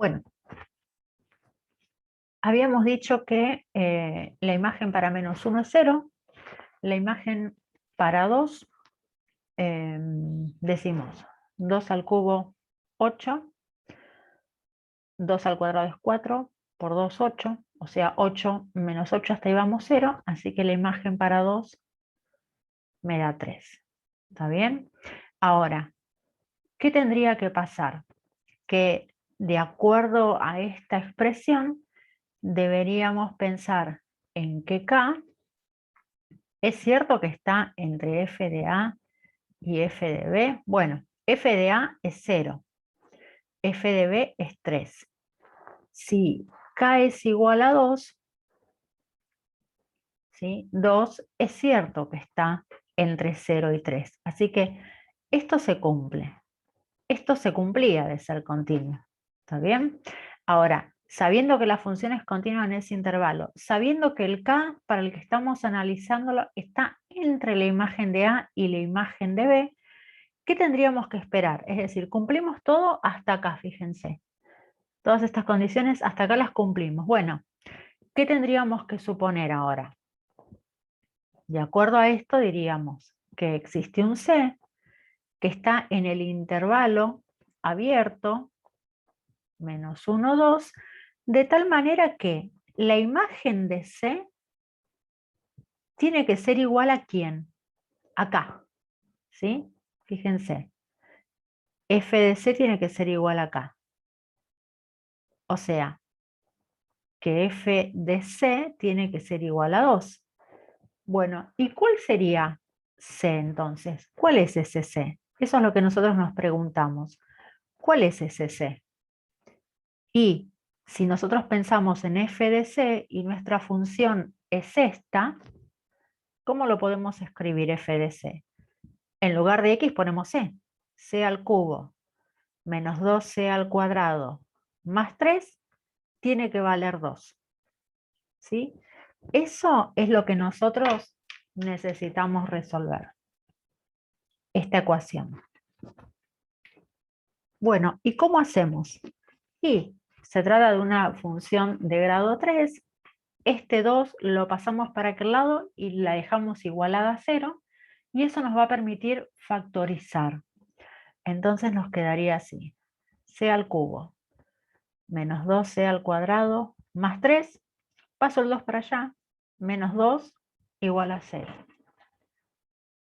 Bueno, habíamos dicho que la imagen para -1 es 0, la imagen para 2, decimos 2 al cubo 8, 2 al cuadrado es 4, por 2 8, o sea 8 menos 8 hasta ahí vamos 0, así que la imagen para 2 me da 3. ¿Está bien? Ahora, ¿qué tendría que pasar? Que de acuerdo a esta expresión, deberíamos pensar en que K es cierto que está entre f de A y f de B. Bueno, f de A es 0, f de B es 3. Si K es igual a 2, ¿sí? 2 es cierto que está entre 0 y 3. Así que esto se cumple. Esto se cumplía de ser continuo. ¿Está bien? Ahora, sabiendo que la función es continua en ese intervalo, sabiendo que el K para el que estamos analizándolo está entre la imagen de A y la imagen de B, ¿qué tendríamos que esperar? Es decir, cumplimos todo hasta acá, fíjense. Todas estas condiciones hasta acá las cumplimos. Bueno, ¿qué tendríamos que suponer ahora? De acuerdo a esto diríamos que existe un C que está en el intervalo abierto, -1, 2, de tal manera que la imagen de C tiene que ser igual a ¿quién? Acá, ¿sí? Fíjense, f de C tiene que ser igual a K. O sea, que f de C tiene que ser igual a 2. Bueno, ¿y cuál sería C entonces? ¿Cuál es ese C? Eso es lo que nosotros nos preguntamos. ¿Cuál es ese C? Y si nosotros pensamos en f de C y nuestra función es esta, ¿cómo lo podemos escribir f de C? En lugar de x ponemos c. C al cubo menos 2c al cuadrado más 3 tiene que valer 2. ¿Sí? Eso es lo que nosotros necesitamos resolver. Esta ecuación. Bueno, ¿y cómo hacemos? Y se trata de una función de grado 3. Este 2 lo pasamos para aquel lado y la dejamos igualada a 0. Y eso nos va a permitir factorizar. Entonces nos quedaría así. C al cubo menos 2c al cuadrado más 3. Paso el 2 para allá. Menos 2 igual a 0.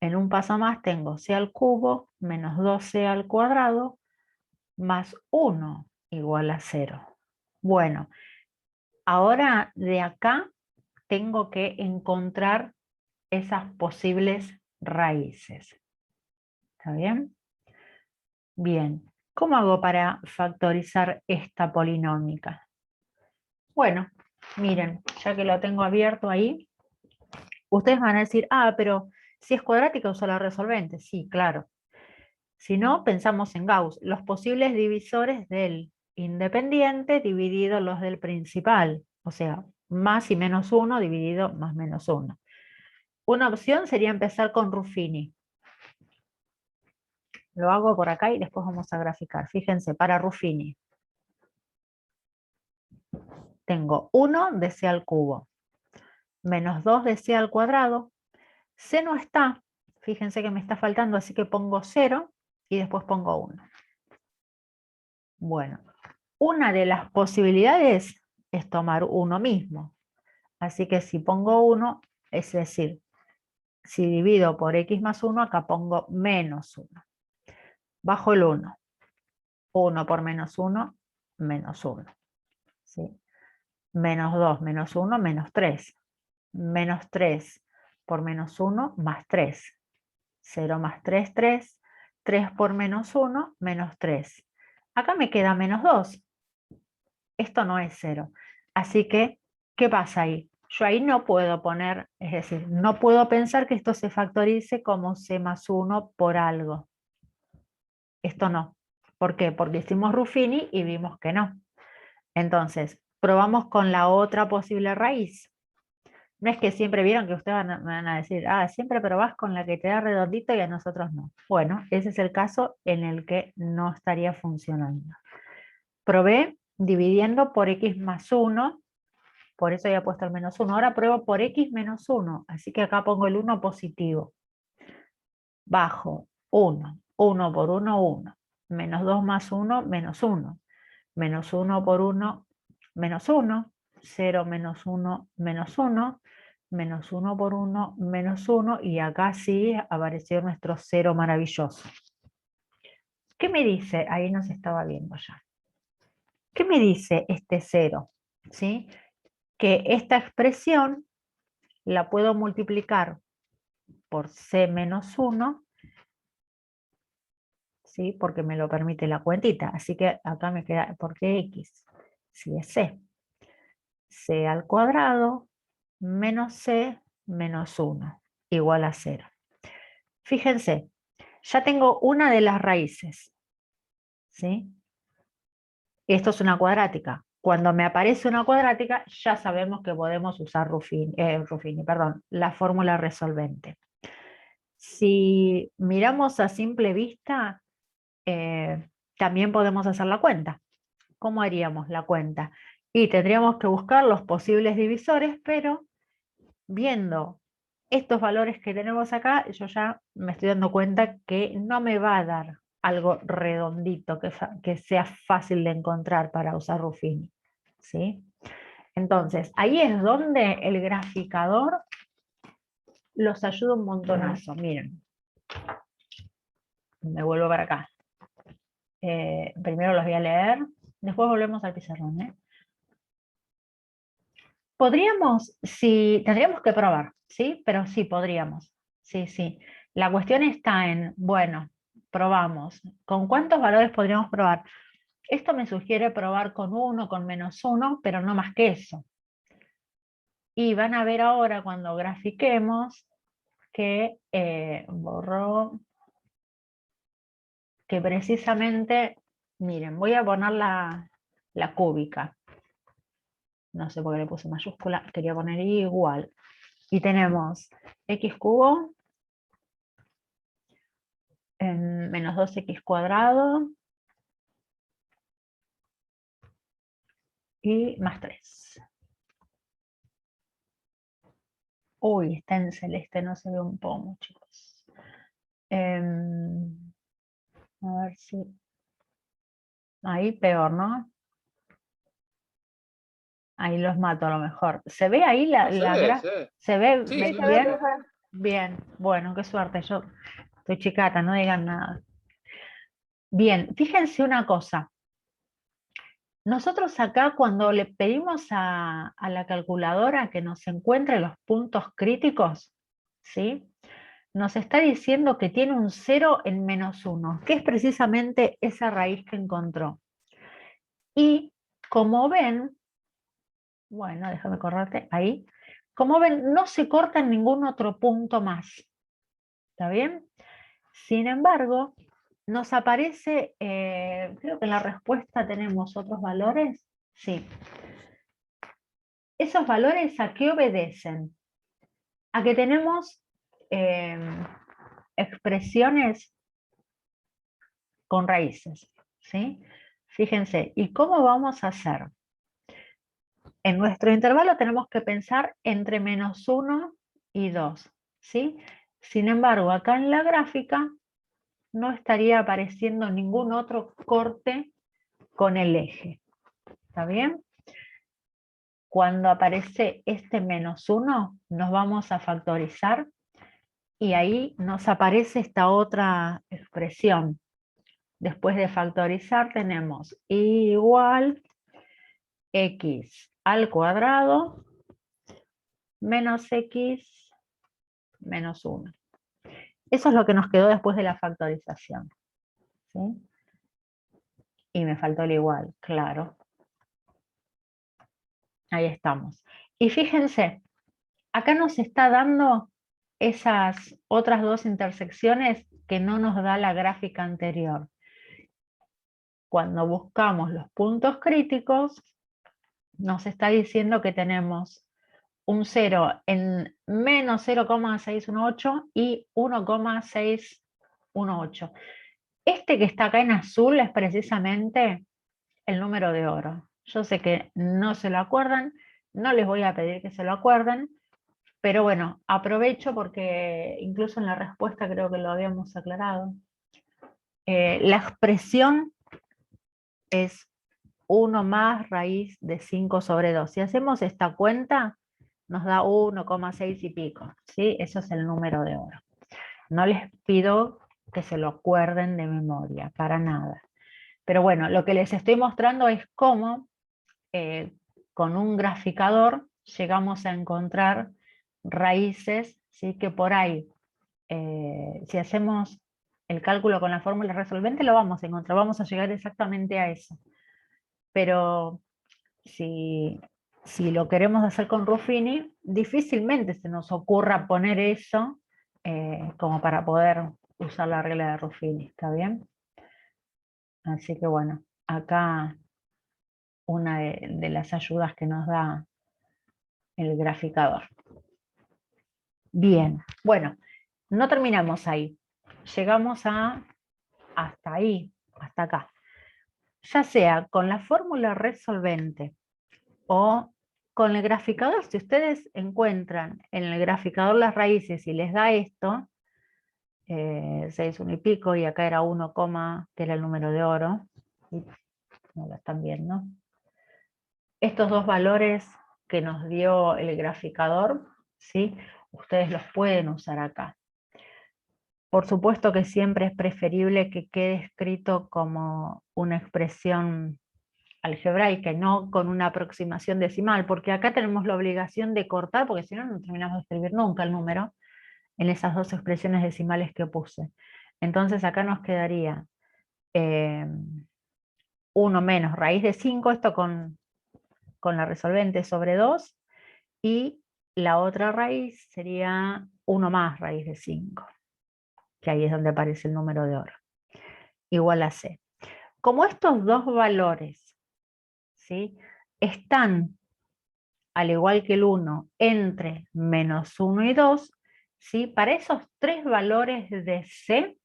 En un paso más tengo c al cubo menos 2c al cuadrado más 1 igual a 0. Bueno, ahora de acá tengo que encontrar esas posibles raíces. ¿Está bien? Bien. ¿Cómo hago para factorizar esta polinómica? Bueno, miren, ya que lo tengo abierto ahí, ustedes van a decir, pero si es cuadrática uso la resolvente. Sí, claro. Si no, pensamos en Gauss, los posibles divisores del independiente dividido los del principal, o sea, más y menos 1 dividido más menos 1. Una opción sería empezar con Ruffini. Lo hago por acá y después vamos a graficar. Fíjense, para Ruffini tengo 1 de c al cubo, menos 2 de c al cuadrado. C no está, fíjense que me está faltando, así que pongo 0 y después pongo 1. Bueno, una de las posibilidades es tomar 1 mismo. Así que si pongo 1, es decir, si divido por x más 1, acá pongo menos 1. Bajo el 1. 1 por menos 1, menos 1. ¿Sí? Menos 2 menos 1, menos 3. Menos 3 por menos 1, más 3. 0 más 3, 3. 3 por menos 1, menos 3. Acá me queda menos 2. Esto no es 0. Así que, ¿qué pasa ahí? Yo ahí no puedo poner, es decir, no puedo pensar que esto se factorice como c más 1 por algo. Esto no. ¿Por qué? Porque hicimos Ruffini y vimos que no. Entonces, probamos con la otra posible raíz. No es que siempre vieron que ustedes me van a decir, siempre probás con la que te da redondito y a nosotros no. Bueno, ese es el caso en el que no estaría funcionando. Probé dividiendo por x más 1, por eso ya he puesto el menos 1. Ahora pruebo por x menos 1, así que acá pongo el 1 positivo. Bajo 1, 1 por 1, 1. Menos 2 más 1, menos 1. Menos 1 por 1, menos 1. 0 menos 1, menos 1. Menos 1 por 1, menos 1. Y acá sí apareció nuestro 0 maravilloso. ¿Qué me dice? Ahí nos estaba viendo ya. ¿Qué me dice este 0? ¿Sí? Que esta expresión la puedo multiplicar por c menos 1, ¿sí? Porque me lo permite la cuentita. Así que acá me queda, ¿por qué x? Si es c. C al cuadrado menos c menos 1 igual a 0. Fíjense, ya tengo una de las raíces, ¿sí? Esto es una cuadrática. Cuando me aparece una cuadrática, ya sabemos que podemos usar la fórmula resolvente. Si miramos a simple vista, también podemos hacer la cuenta. ¿Cómo haríamos la cuenta? Y tendríamos que buscar los posibles divisores, pero viendo estos valores que tenemos acá, yo ya me estoy dando cuenta que no me va a dar algo redondito, que sea fácil de encontrar para usar Ruffini, ¿sí? Entonces, ahí es donde el graficador los ayuda un montonazo. Miren, me vuelvo para acá. Primero los voy a leer, después volvemos al pizarrón, ¿eh? Podríamos, sí, tendríamos que probar, ¿sí? Pero sí, podríamos. Sí, sí. La cuestión está en, bueno, probamos. ¿Con cuántos valores podríamos probar? Esto me sugiere probar con 1, con menos 1, pero no más que eso. Y van a ver ahora cuando grafiquemos que borró, que precisamente, miren, voy a poner la cúbica. No sé por qué le puse mayúscula, quería poner igual. Y tenemos x cubo en menos 2x cuadrado y más 3. Uy, está en celeste, no se ve un poco, chicos. A ver si... Ahí peor, ¿no? Ahí los mato a lo mejor. ¿Se ve ahí la gráfica? ¿Se ve Sí, bien? se ve. Bien, bueno, qué suerte. Yo estoy chicata, no digan nada. Bien, fíjense una cosa. Nosotros acá cuando le pedimos a la calculadora que nos encuentre los puntos críticos, ¿sí? Nos está diciendo que tiene un 0 en menos 1, que es precisamente esa raíz que encontró. Y como ven, bueno, déjame correrte ahí, como ven, no se corta en ningún otro punto más. ¿Está bien? Sin embargo, nos aparece, creo que en la respuesta tenemos otros valores. Sí. ¿Esos valores a qué obedecen? A que tenemos expresiones con raíces, ¿sí? Fíjense, ¿y cómo vamos a hacer? En nuestro intervalo tenemos que pensar entre menos 1 y 2, ¿sí? Sin embargo, acá en la gráfica no estaría apareciendo ningún otro corte con el eje, ¿está bien? Cuando aparece este menos 1, nos vamos a factorizar y ahí nos aparece esta otra expresión. Después de factorizar tenemos igual x al cuadrado menos x menos 1. Eso es lo que nos quedó después de la factorización, ¿sí? Y me faltó el igual, claro. Ahí estamos. Y fíjense, acá nos está dando esas otras dos intersecciones que no nos da la gráfica anterior. Cuando buscamos los puntos críticos, nos está diciendo que tenemos un 0 en menos 0,618 y 1,618. Este que está acá en azul es precisamente el número de oro. Yo sé que no se lo acuerdan, no les voy a pedir que se lo acuerden, pero bueno, aprovecho porque incluso en la respuesta creo que lo habíamos aclarado. La expresión es 1 más raíz de 5 sobre 2. Si hacemos esta cuenta, nos da 1,6 y pico, ¿sí? Eso es el número de oro. No les pido que se lo acuerden de memoria, para nada. Pero bueno, lo que les estoy mostrando es cómo con un graficador llegamos a encontrar raíces, ¿sí? Que por ahí, si hacemos el cálculo con la fórmula resolvente, lo vamos a encontrar, vamos a llegar exactamente a eso. Pero si lo queremos hacer con Ruffini, difícilmente se nos ocurra poner eso como para poder usar la regla de Ruffini, ¿está bien? Así que bueno, acá una de las ayudas que nos da el graficador. Bien, bueno, no terminamos ahí. Llegamos hasta ahí, hasta acá. Ya sea con la fórmula resolvente o con el graficador, si ustedes encuentran en el graficador las raíces y les da esto, 6, 1 y pico, y acá era 1, que era el número de oro, no lo están viendo. Estos dos valores que nos dio el graficador, ¿sí? Ustedes los pueden usar acá. Por supuesto que siempre es preferible que quede escrito como una expresión algebraica, no con una aproximación decimal, porque acá tenemos la obligación de cortar, porque si no, no terminamos de escribir nunca el número en esas dos expresiones decimales que puse. Entonces acá nos quedaría 1 menos raíz de 5, esto con la resolvente sobre 2, y la otra raíz sería 1 más raíz de 5, que ahí es donde aparece el número de oro, igual a C. Como estos dos valores, ¿sí?, están, al igual que el 1, entre menos 1 y 2, ¿sí?, para esos tres valores de C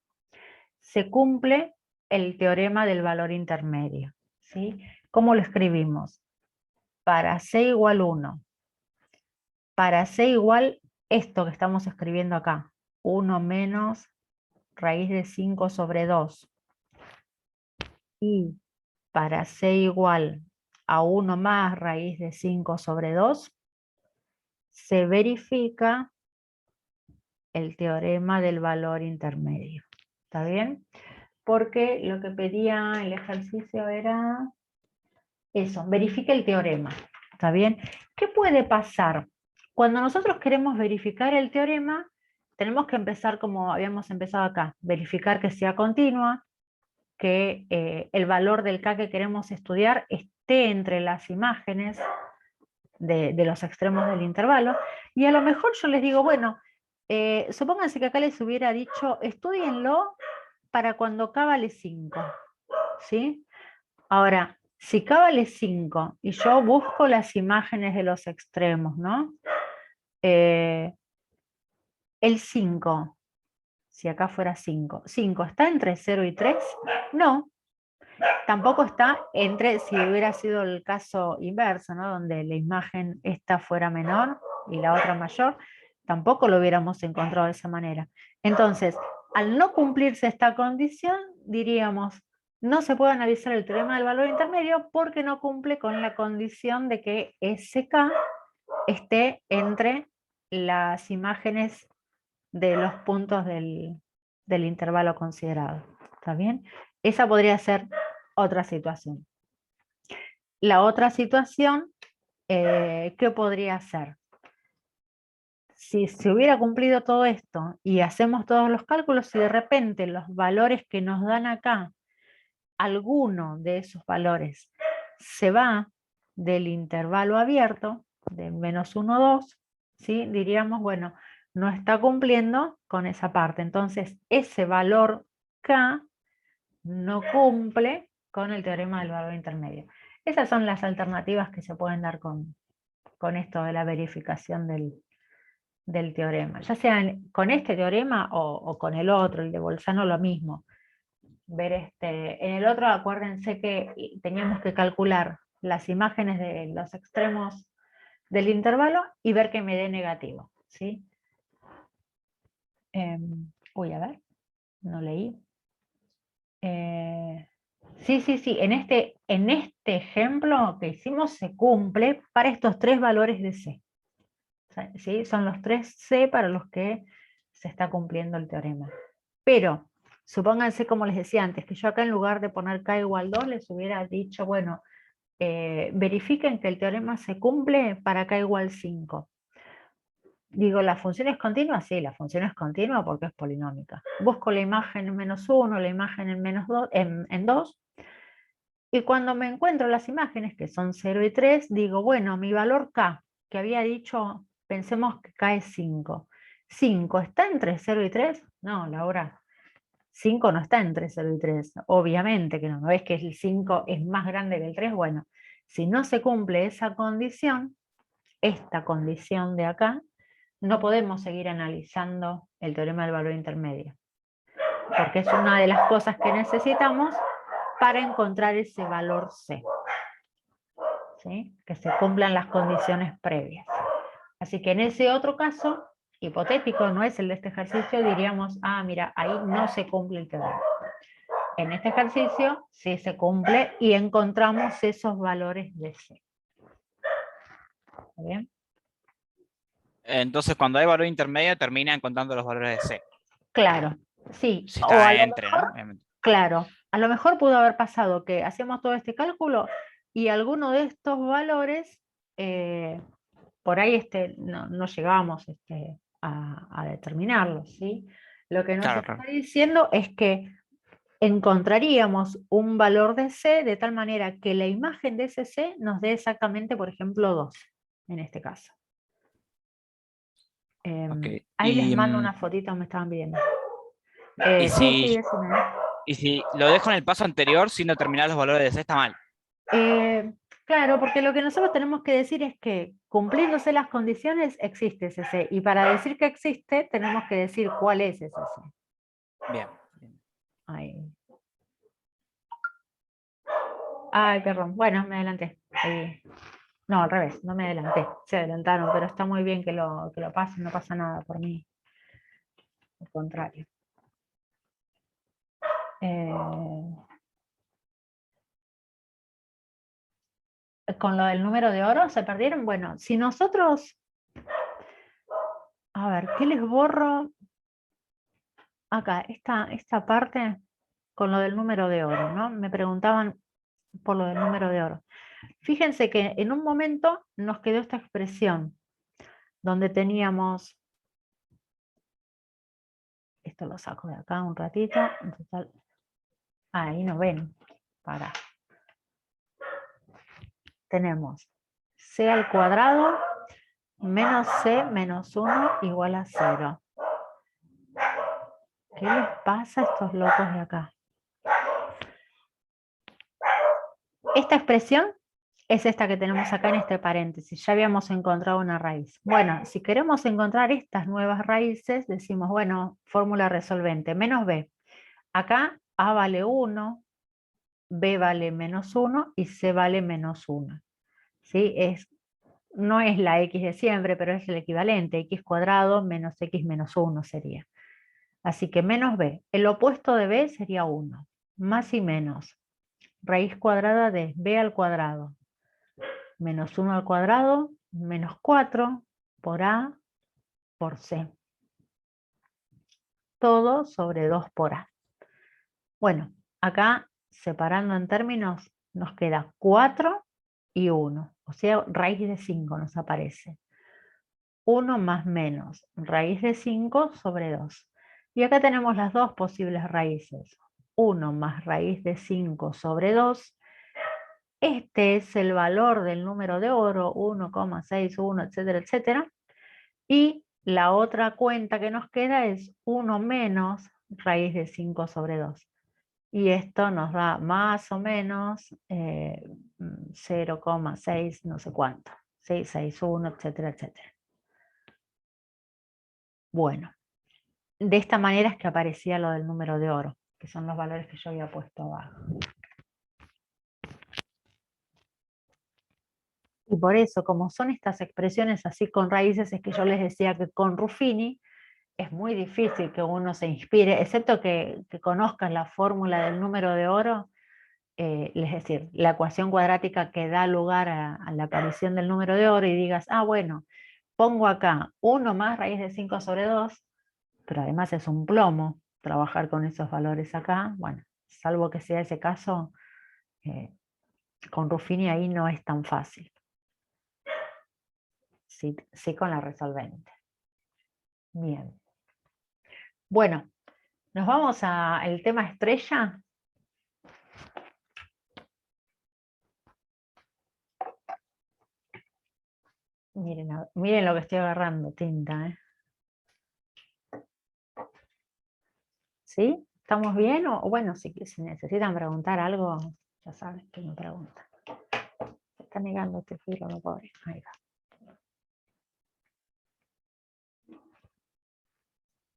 se cumple el teorema del valor intermedio, ¿sí? ¿Cómo lo escribimos? Para C igual 1, para C igual esto que estamos escribiendo acá, 1 menos raíz de 5 sobre 2. Y para C igual a 1 más raíz de 5 sobre 2, se verifica el teorema del valor intermedio. ¿Está bien? Porque lo que pedía el ejercicio era eso, verifique el teorema. ¿Está bien? ¿Qué puede pasar? Cuando nosotros queremos verificar el teorema, tenemos que empezar como habíamos empezado acá, verificar que sea continua, que el valor del K que queremos estudiar esté entre las imágenes de los extremos del intervalo, y a lo mejor yo les digo, bueno, supónganse que acá les hubiera dicho, estudienlo para cuando K vale 5, ¿sí? Ahora, si K vale 5 y yo busco las imágenes de los extremos, ¿no? El 5, si acá fuera 5, ¿5 está entre 0 y 3? No. Tampoco está entre, si hubiera sido el caso inverso, ¿no?, donde la imagen esta fuera menor y la otra mayor, tampoco lo hubiéramos encontrado de esa manera. Entonces, al no cumplirse esta condición, diríamos, no se puede analizar el teorema del valor intermedio porque no cumple con la condición de que SK esté entre las imágenes de los puntos del intervalo considerado. ¿Está bien? Esa podría ser otra situación. La otra situación, ¿qué podría ser? Si se hubiera cumplido todo esto y hacemos todos los cálculos y de repente los valores que nos dan acá, alguno de esos valores se va del intervalo abierto, de menos 1, 2, ¿sí?, diríamos, bueno, no está cumpliendo con esa parte. Entonces, ese valor K no cumple con el teorema del valor intermedio. Esas son las alternativas que se pueden dar con esto de la verificación del teorema. Ya sea con este teorema o con el otro, el de Bolzano, lo mismo. ver en el otro, acuérdense que teníamos que calcular las imágenes de los extremos del intervalo y ver que me dé negativo, ¿sí? Uy, a ver, no leí. Sí, en este ejemplo que hicimos se cumple para estos tres valores de C. ¿Sí? Son los tres C para los que se está cumpliendo el teorema. Pero, supónganse, como les decía antes, que yo acá en lugar de poner K igual 2, les hubiera dicho, bueno, verifiquen que el teorema se cumple para K igual 5. Digo, ¿la función es continua? Sí, la función es continua porque es polinómica. Busco la imagen en -1, la imagen en -2, en 2, y cuando me encuentro las imágenes, que son 0 y 3, digo, bueno, mi valor K, que había dicho, pensemos que K es 5. ¿5 está entre 0 y 3? No, Laura, 5 no está entre 0 y 3. Obviamente que no. ¿No ves que el 5 es más grande que el 3? Bueno, si no se cumple esa condición, esta condición de acá, no podemos seguir analizando el teorema del valor intermedio, porque es una de las cosas que necesitamos para encontrar ese valor C, ¿sí? Que se cumplan las condiciones previas. Así que en ese otro caso, hipotético, no es el de este ejercicio, diríamos, ah, mira, ahí no se cumple el teorema. En este ejercicio sí se cumple y encontramos esos valores de C. ¿Está bien? Entonces, cuando hay valor intermedio, termina encontrando los valores de C. Claro, sí. Si O a está lo entre, ¿no? mejor, claro, a lo mejor pudo haber pasado que hacíamos todo este cálculo y alguno de estos valores, por ahí no llegábamos a determinarlo, ¿sí? Lo que nos Claro, está claro. diciendo es que encontraríamos un valor de C de tal manera que la imagen de ese C nos dé exactamente, por ejemplo, 2, en este caso. Ok. Ahí les mando una fotito, me estaban pidiendo. Y Sí, si, decime. y si lo dejo en el paso anterior sin determinar los valores de C, está mal. Claro, porque lo que nosotros tenemos que decir es que cumpliéndose las condiciones existe ese C, y para decir que existe tenemos que decir cuál es ese C. Bien. Ahí. Ay, perdón. Bueno, me adelanté. No, al revés, no me adelanté. Se adelantaron, pero está muy bien que lo pasen, no pasa nada por mí. Al contrario. Con lo del número de oro, ¿se perdieron? Bueno, si nosotros... A ver, ¿qué les borro? Acá, esta parte con lo del número de oro, ¿no? Me preguntaban por lo del número de oro. Fíjense que en un momento nos quedó esta expresión, donde teníamos, esto lo saco de acá un ratito, en total, ahí nos ven, para. Tenemos C al cuadrado menos C menos 1 igual a 0. ¿Qué les pasa a estos locos de acá? Esta expresión es esta que tenemos acá en este paréntesis. Ya habíamos encontrado una raíz. Bueno, si queremos encontrar estas nuevas raíces, decimos, bueno, fórmula resolvente, menos b. Acá a vale 1, b vale menos 1 y c vale menos 1. ¿Sí? No es la x de siempre, pero es el equivalente. X cuadrado menos x menos 1 sería. Así que menos b. El opuesto de b sería 1. Más y menos. Raíz cuadrada de b al cuadrado. Menos 1 al cuadrado, menos 4 por a por c. Todo sobre 2 por a. Bueno, acá separando en términos nos queda 4 y 1. O sea, raíz de 5 nos aparece. 1 más menos raíz de 5 sobre 2. Y acá tenemos las dos posibles raíces. 1 más raíz de 5 sobre 2. Este es el valor del número de oro, 1,61, etcétera, etcétera. Y la otra cuenta que nos queda es 1 menos raíz de 5 sobre 2. Y esto nos da más o menos 0,6 no sé cuánto. 661, etcétera, etcétera. Bueno, de esta manera es que aparecía lo del número de oro. que son los valores que yo había puesto abajo. Y por eso, como son estas expresiones así con raíces, es que yo les decía que con Ruffini es muy difícil que uno se inspire, excepto que conozcas la fórmula del número de oro, es decir, la ecuación cuadrática que da lugar a la aparición del número de oro y digas, ah, bueno, pongo acá 1 más raíz de 5 sobre 2, pero además es un plomo trabajar con esos valores acá. Bueno, salvo que sea ese caso, con Ruffini ahí no es tan fácil. Sí, sí con la resolvente. Bien. Bueno, nos vamos al tema estrella. Miren lo que estoy agarrando, tinta. ¿Sí? ¿Estamos bien? O bueno, si necesitan preguntar algo, ya saben que me preguntan. Se está negando este filo, no pobre. Ahí va.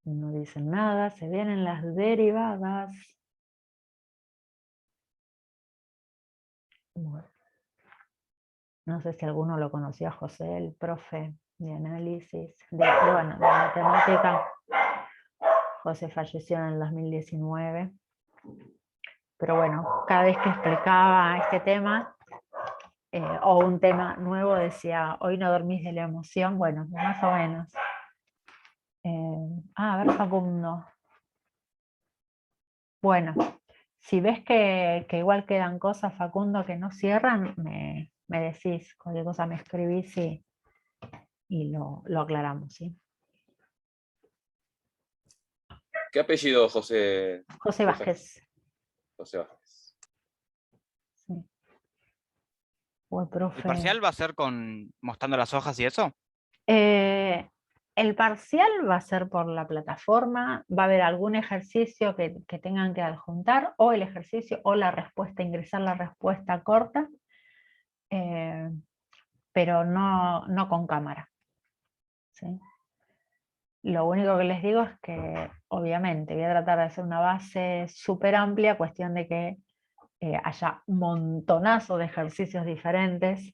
No dicen nada, se vienen las derivadas. Bueno. No sé si alguno lo conocía, José, el profe de análisis, de matemática. José falleció en el 2019. Pero bueno, cada vez que explicaba este tema, o un tema nuevo, decía, hoy no dormís de la emoción. Bueno, más o menos. A ver, Facundo. Bueno, si ves que igual quedan cosas, Facundo, que no cierran, me decís, cualquier cosa me escribís y lo aclaramos, ¿sí? ¿Qué apellido, José? José Vázquez. José Vázquez. Sí. Uy, profe. ¿El parcial va a ser mostrando las hojas y eso? El parcial va a ser por la plataforma, va a haber algún ejercicio que tengan que adjuntar, o el ejercicio o la respuesta, ingresar la respuesta corta, pero no con cámara. ¿Sí? Lo único que les digo es que obviamente voy a tratar de hacer una base súper amplia, cuestión de que haya un montonazo de ejercicios diferentes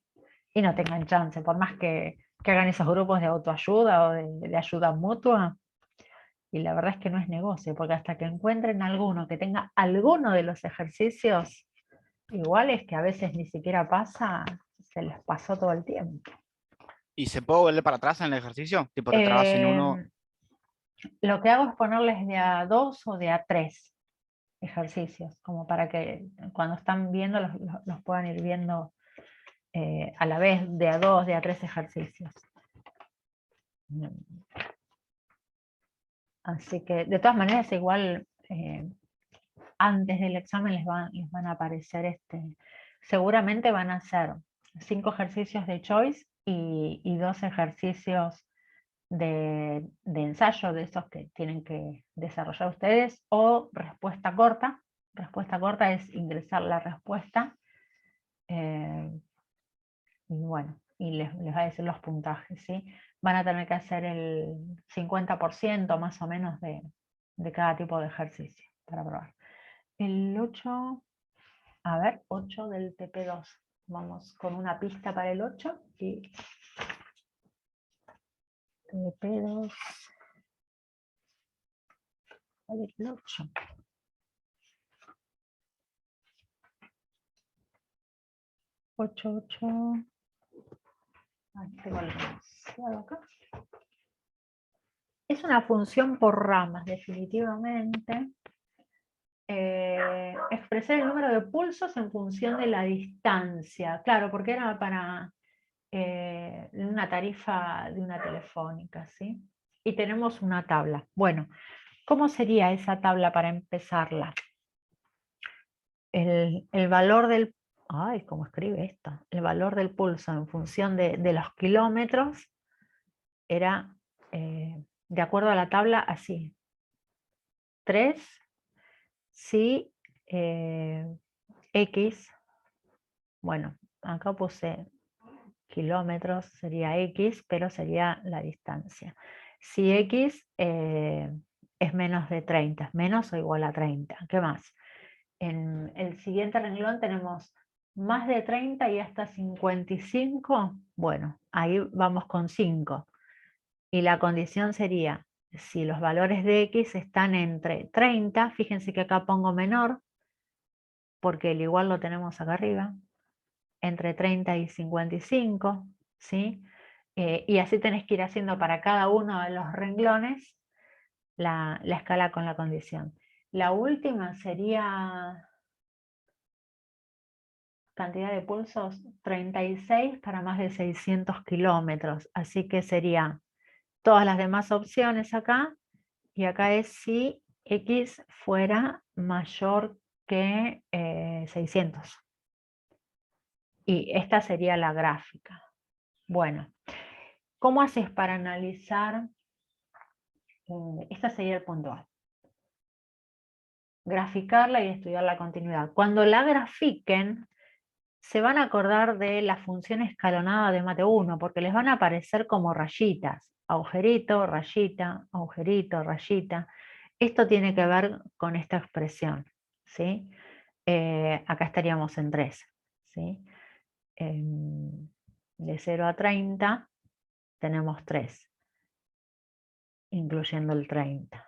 y no tengan chance, por más que hagan esos grupos de autoayuda o de ayuda mutua. Y la verdad es que no es negocio, porque hasta que encuentren alguno que tenga alguno de los ejercicios iguales, que a veces ni siquiera pasa, se les pasó todo el tiempo. ¿Y se puede volver para atrás en el ejercicio? Tipo, retrabas en uno. Lo que hago es ponerles de a 2 o de a 3 ejercicios, como para que cuando están viendo los puedan ir viendo a la vez, de a 2, de a 3 ejercicios. Así que de todas maneras igual antes del examen les van a aparecer seguramente van a ser 5 ejercicios de choice y 2 ejercicios de ensayo, de esos que tienen que desarrollar ustedes, o respuesta corta. Respuesta corta es ingresar la respuesta y bueno, y les va a decir los puntajes, ¿sí? Van a tener que hacer el 50% más o menos de cada tipo de ejercicio para probar. El 8, a ver, 8 del TP2. Vamos con una pista para el 8 y TP2. El 8. 8, 8. Tengo algo demasiado acá. Es una función por ramas, definitivamente. Expresar el número de pulsos en función de la distancia. Claro, porque era para una tarifa de una telefónica, ¿sí? Y tenemos una tabla. Bueno, ¿cómo sería esa tabla para empezarla? El valor del... Ay, ¿cómo escribe esto? El valor del pulso en función de los kilómetros era, de acuerdo a la tabla, así. 3, si X, bueno, acá puse kilómetros, sería X, pero sería la distancia. Si X es menos de 30, es menos o igual a 30. ¿Qué más? En el siguiente renglón tenemos más de 30 y hasta 55. Bueno, ahí vamos con 5. Y la condición sería, si los valores de x están entre 30, fíjense que acá pongo menor, porque el igual lo tenemos acá arriba, entre 30 y 55, ¿sí? Y así tenés que ir haciendo para cada uno de los renglones la escala con la condición. La última sería cantidad de pulsos, 36 para más de 600 kilómetros. Así que sería todas las demás opciones acá, y acá es si x fuera mayor que 600. Y esta sería la gráfica. Bueno, ¿cómo haces para analizar? Este sería el punto A. Graficarla y estudiar la continuidad. Cuando la grafiquen, se van a acordar de la función escalonada de Mate 1, porque les van a aparecer como rayitas. Agujerito, rayita, agujerito, rayita. Esto tiene que ver con esta expresión, ¿sí? Acá estaríamos en 3, ¿sí? De 0 a 30 tenemos 3, incluyendo el 30.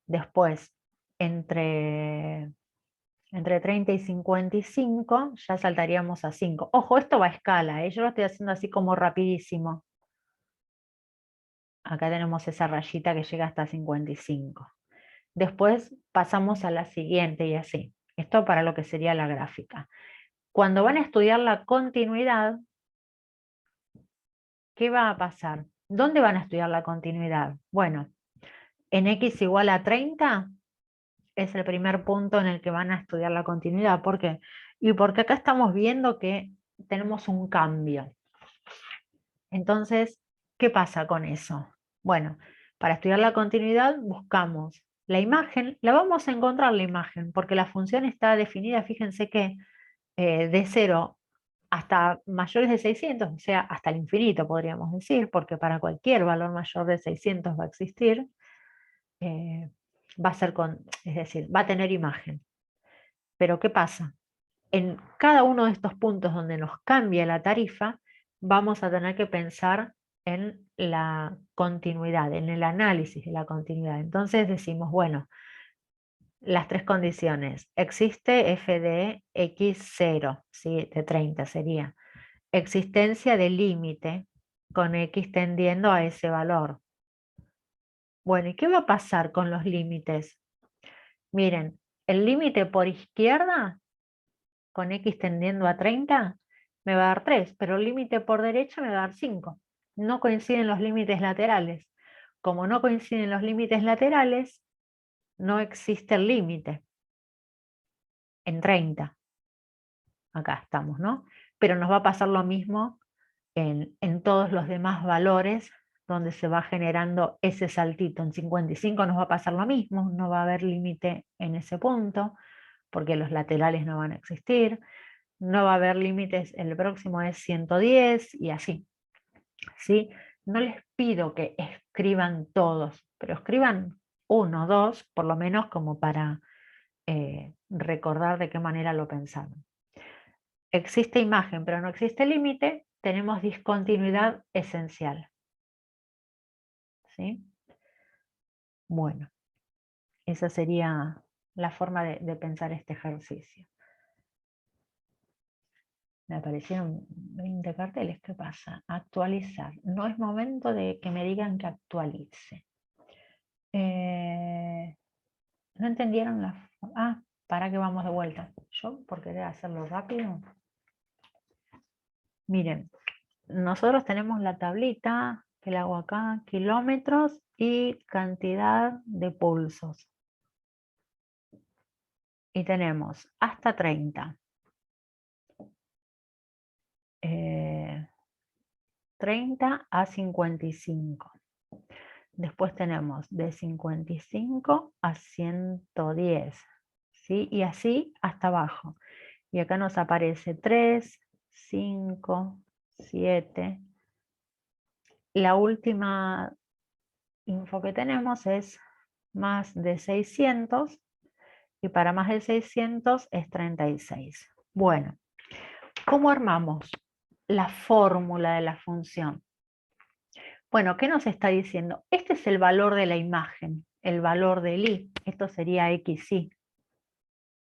Después, entre 30 y 55 ya saltaríamos a 5. Ojo, esto va a escala, yo lo estoy haciendo así como rapidísimo. Acá tenemos esa rayita que llega hasta 55. Después pasamos a la siguiente y así. Esto para lo que sería la gráfica. Cuando van a estudiar la continuidad, ¿qué va a pasar? ¿Dónde van a estudiar la continuidad? Bueno, en x igual a 30 es el primer punto en el que van a estudiar la continuidad. ¿Por qué? Y porque acá estamos viendo que tenemos un cambio. Entonces, ¿qué pasa con eso? Bueno, para estudiar la continuidad buscamos la imagen, la vamos a encontrar la imagen, porque la función está definida, fíjense que de 0 hasta mayores de 600, o sea, hasta el infinito podríamos decir, porque para cualquier valor mayor de 600 va a existir, va a ser es decir, va a tener imagen. Pero ¿qué pasa? En cada uno de estos puntos donde nos cambia la tarifa, vamos a tener que pensar en la continuidad, en el análisis de la continuidad. Entonces decimos, bueno, las tres condiciones. Existe f de x0, ¿sí? De 30 sería. Existencia de límite con x tendiendo a ese valor. Bueno, ¿y qué va a pasar con los límites? Miren, el límite por izquierda con x tendiendo a 30 me va a dar 3, pero el límite por derecha me va a dar 5. No coinciden los límites laterales. Como no coinciden los límites laterales, no existe el límite en 30. Acá estamos, ¿no? Pero nos va a pasar lo mismo en todos los demás valores donde se va generando ese saltito. En 55 nos va a pasar lo mismo, no va a haber límite en ese punto, porque los laterales no van a existir. No va a haber límites, el próximo es 110 y así, ¿sí? No les pido que escriban todos, pero escriban 1, 2, por lo menos como para recordar de qué manera lo pensaron. Existe imagen, pero no existe límite, tenemos discontinuidad esencial, ¿sí? Bueno, esa sería la forma de pensar este ejercicio. Me aparecieron 20 carteles. ¿Qué pasa? Actualizar. No es momento de que me digan que actualice. ¿No entendieron la... para que vamos de vuelta. Yo, por querer hacerlo rápido. Miren, nosotros tenemos la tablita, que la hago acá, kilómetros y cantidad de pulsos. Y tenemos hasta 30. 30 a 55. Después tenemos de 55 a 110, ¿sí? Y así hasta abajo. Y acá nos aparece 3, 5, 7. La última info que tenemos es más de 600, y para más de 600 es 36. Bueno, ¿cómo armamos la fórmula de la función? Bueno, ¿qué nos está diciendo? Este es el valor de la imagen, el valor del i. Esto sería xi.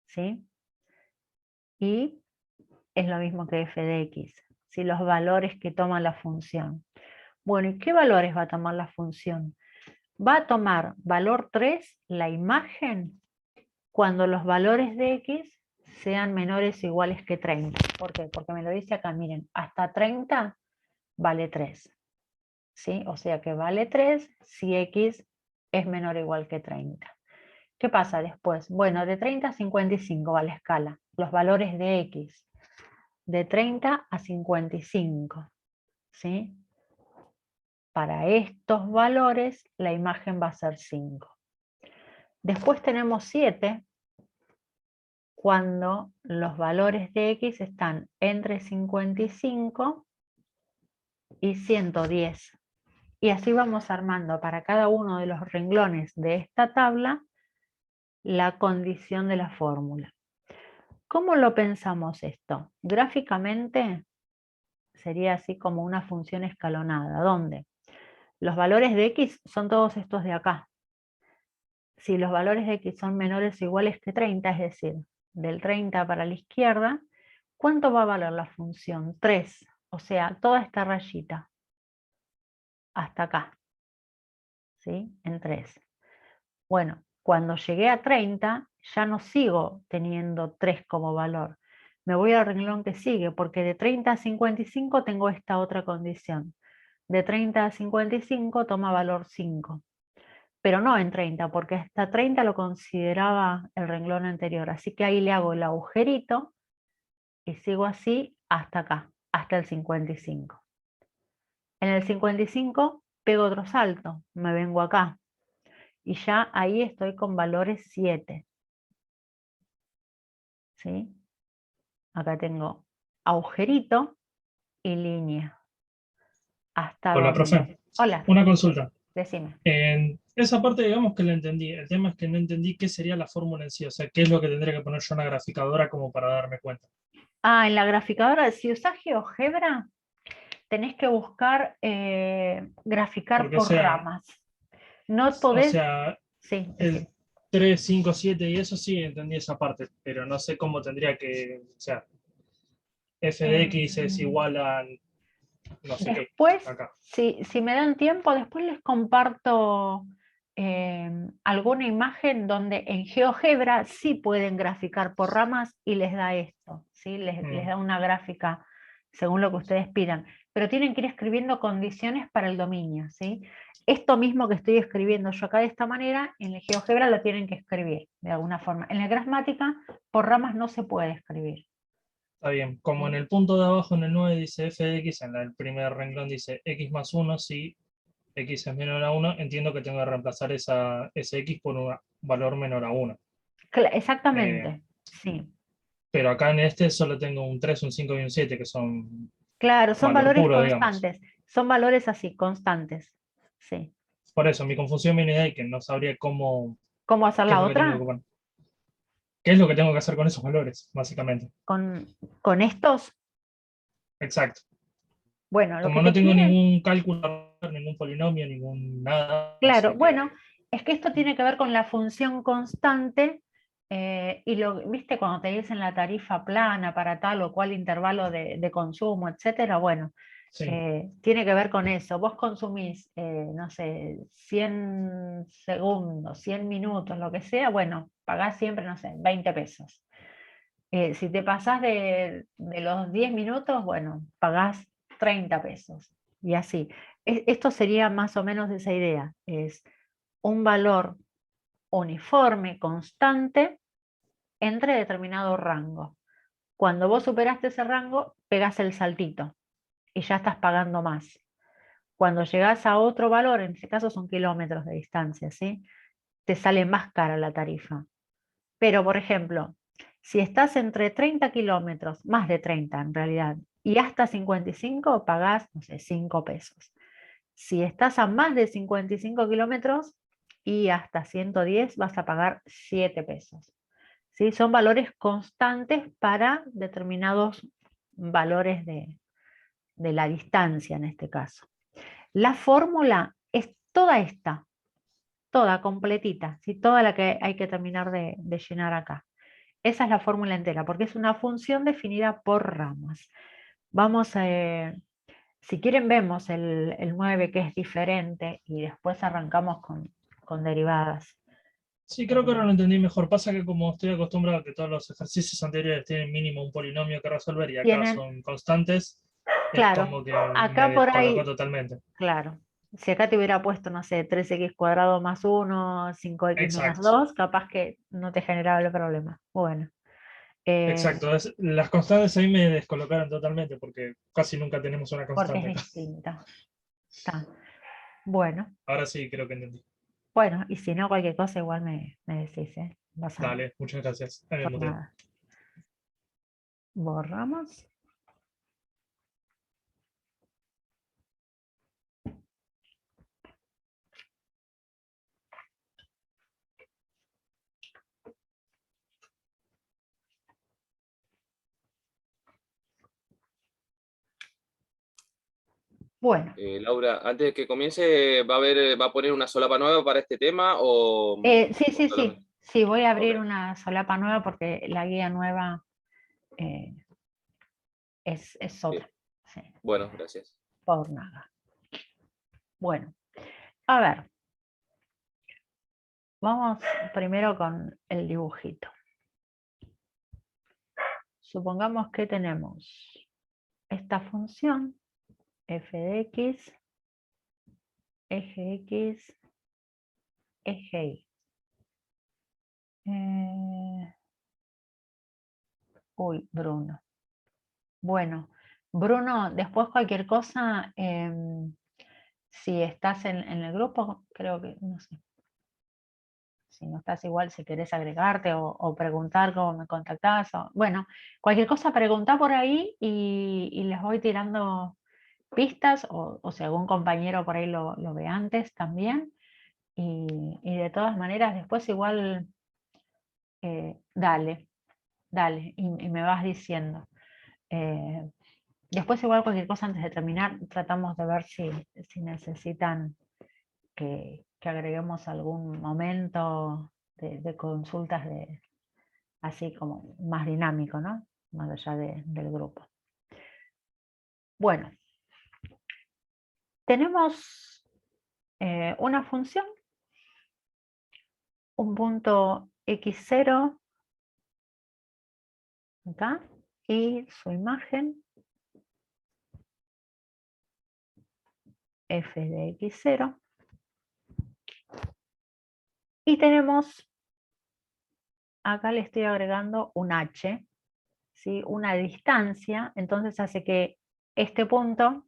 ¿Sí? Y es lo mismo que f de x. ¿Sí? Los valores que toma la función. Bueno, ¿y qué valores va a tomar la función? Va a tomar valor 3, la imagen, cuando los valores de x sean menores o iguales que 30. ¿Por qué? Porque me lo dice acá, miren, hasta 30 vale 3. ¿Sí? O sea que vale 3 si x es menor o igual que 30. ¿Qué pasa después? Bueno, de 30 a 55 va la escala, los valores de x. De 30 a 55. ¿Sí? Para estos valores la imagen va a ser 5. Después tenemos 7, cuando los valores de x están entre 55 y 110. Y así vamos armando para cada uno de los renglones de esta tabla la condición de la fórmula. ¿Cómo lo pensamos esto? Gráficamente sería así como una función escalonada, donde los valores de x son todos estos de acá. Si los valores de x son menores o iguales que 30, es decir, del 30 para la izquierda, ¿cuánto va a valer la función? 3, o sea, toda esta rayita, hasta acá, ¿sí? En 3. Bueno, cuando llegué a 30, ya no sigo teniendo 3 como valor. Me voy al renglón que sigue, porque de 30 a 55 tengo esta otra condición. De 30 a 55 toma valor 5. Pero no en 30, porque hasta 30 lo consideraba el renglón anterior. Así que ahí le hago el agujerito y sigo así hasta acá, hasta el 55. En el 55 pego otro salto, me vengo acá. Y ya ahí estoy con valores 7. ¿Sí? Acá tengo agujerito y línea. Hasta Hola, donde. profe. Hola, Una consulta. decime. En esa parte, digamos que la entendí. El tema es que no entendí qué sería la fórmula en sí. O sea, qué es lo que tendría que poner yo en una graficadora como para darme cuenta. Ah, en la graficadora, si usás GeoGebra, tenés que buscar graficar Porque, o por sea, ramas. No podés. Sí, el decime. 3, 5, 7 y eso sí entendí esa parte, pero no sé cómo tendría que, o sea, f de x es Em, igual a no sé qué, Después, acá. si me dan tiempo, después les comparto alguna imagen donde en GeoGebra sí pueden graficar por ramas y les da esto, ¿sí? Les da una gráfica según lo que ustedes pidan, pero tienen que ir escribiendo condiciones para el dominio, ¿sí? Esto mismo que estoy escribiendo yo acá de esta manera, en el GeoGebra lo tienen que escribir de alguna forma. En la Grasmática, por ramas no se puede escribir. Está bien. Como en ¿Sí? el punto de abajo, en el 9 dice f de x, en el primer renglón dice x más 1, si x es menor a 1, entiendo que tengo que reemplazar ese x por un valor menor a 1. Exactamente, sí. Pero acá en este solo tengo un 3, un 5 y un 7, que son Claro, son valor valores puro, digamos. constantes, son valores así, constantes. Sí. Por eso, mi confusión viene de ahí, que no sabría ¿Cómo hacer qué es la lo que tengo que otra? poner. ¿Qué es lo que tengo que hacer con esos valores, básicamente? Con estos, Exacto. bueno, lo que Como no te tengo piden, ningún cálculo, ningún polinomio, ningún nada, no claro, sé qué. bueno, es que esto tiene que ver con la función constante y viste cuando te dicen la tarifa plana para tal o cual intervalo de consumo, etcétera, bueno, Sí, tiene que ver con eso. Vos consumís, no sé, 100 segundos, 100 minutos, lo que sea, bueno, pagás siempre, no sé, 20 pesos. Si te pasás de los 10 minutos, bueno, pagás 30 pesos. Y así. Esto sería más o menos esa idea. Es un valor uniforme, constante, entre determinado rango. Cuando vos superaste ese rango, pegás el saltito y ya estás pagando más. Cuando llegás a otro valor, en este caso son kilómetros de distancia, ¿sí? Te sale más cara la tarifa. Pero, por ejemplo, si estás entre 30 kilómetros, más de 30 en realidad, y hasta 55, pagás, no sé, 5 pesos. Si estás a más de 55 kilómetros, y hasta 110 vas a pagar 7 pesos. ¿Sí? Son valores constantes para determinados valores de la distancia en este caso. La fórmula es toda esta, toda completita, ¿sí? Toda la que hay que terminar de llenar acá. Esa es la fórmula entera, porque es una función definida por ramas. Vamos a... Si quieren vemos el 9 que es diferente y después arrancamos con derivadas. Sí, creo que ahora lo entendí mejor. Pasa que como estoy acostumbrado a que todos los ejercicios anteriores tienen mínimo un polinomio que resolver y acá Tienen, son constantes, claro, es como que acá me por descolocó ahí, totalmente. claro. Si acá te hubiera puesto, no sé, 3x² más 1, 5x menos Exacto, 2, capaz que no te generaba el problema. Bueno. exacto. Las constantes ahí me descolocaron totalmente porque casi nunca tenemos una Porque es constante acá. distinta. Está. Bueno, Ahora sí, creo que entendí. bueno, y si no, cualquier cosa igual me decís, ¿eh? No pasa nada. Dale, muchas gracias. Ahí me Por muteo. nada. Borramos. Bueno, Laura, antes de que comience, ¿va a poner una solapa nueva para este tema o solamente? sí, voy a abrir Ok, una solapa nueva porque la guía nueva eh, es bien. otra. Sí, Bueno, gracias. por nada. Bueno, a ver, vamos primero con el dibujito. Supongamos que tenemos esta función f de x, eje x, eje y. Uy, Bruno. Bueno, Bruno, después cualquier cosa, si estás en el grupo, creo que, no sé, si no estás igual, si querés agregarte o preguntar cómo me contactás, bueno, cualquier cosa preguntá por ahí y les voy tirando pistas o si algún compañero por ahí lo ve antes también. Y de todas maneras, después igual, dale, y me vas diciendo. Después igual cualquier cosa antes de terminar, tratamos de ver si necesitan que agreguemos algún momento de consultas así como más dinámico, ¿no? Más allá del grupo. Bueno, tenemos una función, un punto x0 acá y su imagen f de x0 y tenemos, acá le estoy agregando un h, ¿sí? Una distancia, entonces hace que este punto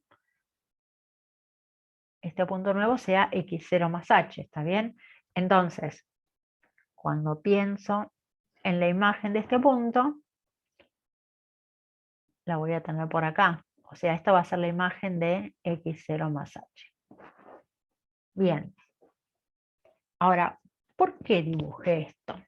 nuevo sea x0 más h, ¿está bien? Entonces, cuando pienso en la imagen de este punto, la voy a tener por acá. O sea, esta va a ser la imagen de x0 más h. Bien. Ahora, ¿por qué dibujé esto?